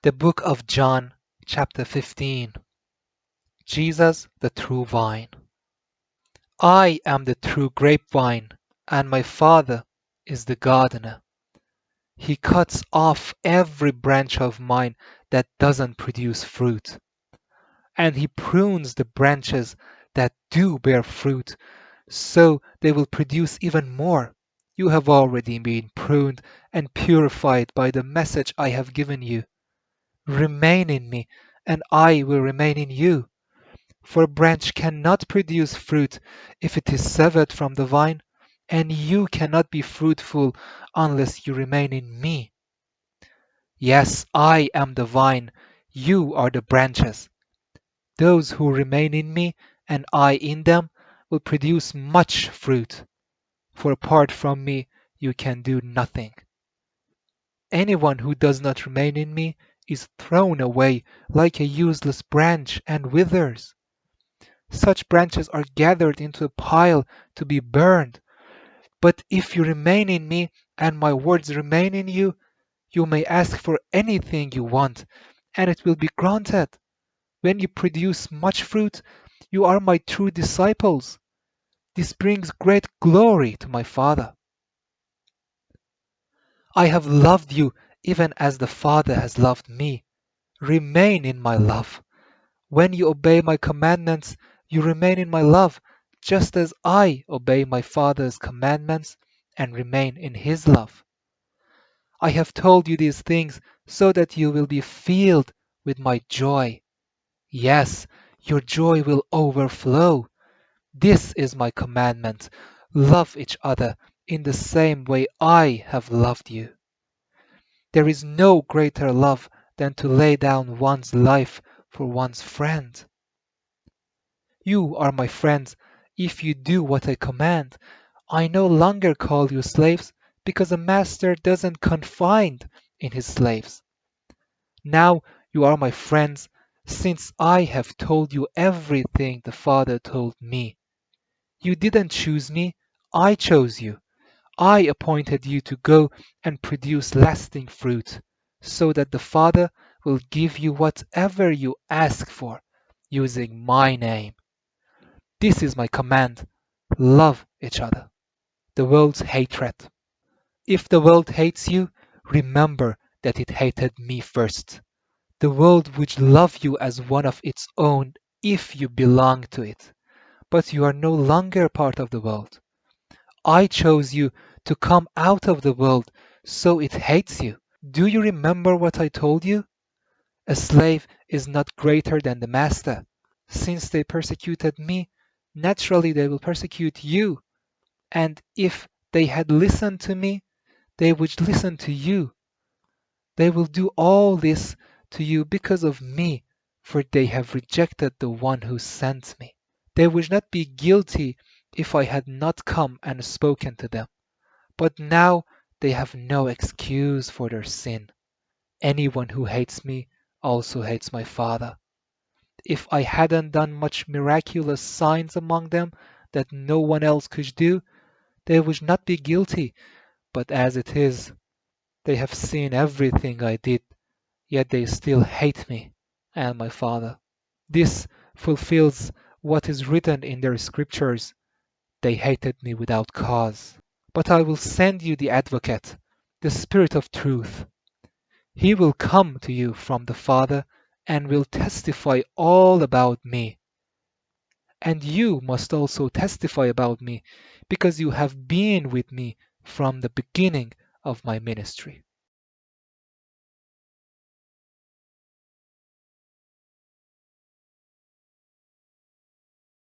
The book of John, chapter 15. Jesus, the true vine. I am the true grapevine, and my Father is the gardener. He cuts off every branch of mine that doesn't produce fruit, and he prunes the branches that do bear fruit, so they will produce even more. You have already been pruned and purified by the message I have given you. Remain in me, and I will remain in you. For a branch cannot produce fruit if it is severed from the vine, and you cannot be fruitful unless you remain in me. Yes, I am the vine, you are the branches. Those who remain in me and I in them will produce much fruit, for apart from me you can do nothing. Anyone who does not remain in me is thrown away like a useless branch and withers. Such branches are gathered into a pile to be burned. But if you remain in me and my words remain in you, you may ask for anything you want, and it will be granted. When you produce much fruit, you are my true disciples. This brings great glory to my Father. I have loved you even as the Father has loved me. Remain in my love. When you obey my commandments, you remain in my love, just as I obey my Father's commandments and remain in his love. I have told you these things so that you will be filled with my joy. Yes, your joy will overflow. This is my commandment. Love each other in the same way I have loved you. There is no greater love than to lay down one's life for one's friend. You are my friends if you do what I command. I no longer call you slaves because a master doesn't confide in his slaves. Now you are my friends since I have told you everything the Father told me. You didn't choose me, I chose you. I appointed you to go and produce lasting fruit, so that the Father will give you whatever you ask for using my name. This is my command. Love each other. The world's hatred. If the world hates you, remember that it hated me first. The world would love you as one of its own if you belong to it. But you are no longer part of the world. I chose you to come out of the world, so it hates you. Do you remember what I told you? A slave is not greater than the master. Since they persecuted me, naturally they will persecute you. And if they had listened to me, they would listen to you. They will do all this to you because of me, for they have rejected the one who sent me. They would not be guilty if I had not come and spoken to them. But now they have no excuse for their sin. Anyone who hates me also hates my Father. If I hadn't done much miraculous signs among them that no one else could do, they would not be guilty. But as it is, they have seen everything I did, yet they still hate me and my Father. This fulfills what is written in their scriptures. They hated me without cause. But I will send you the Advocate, the Spirit of truth. He will come to you from the Father and will testify all about me. And you must also testify about me, because you have been with me from the beginning of my ministry.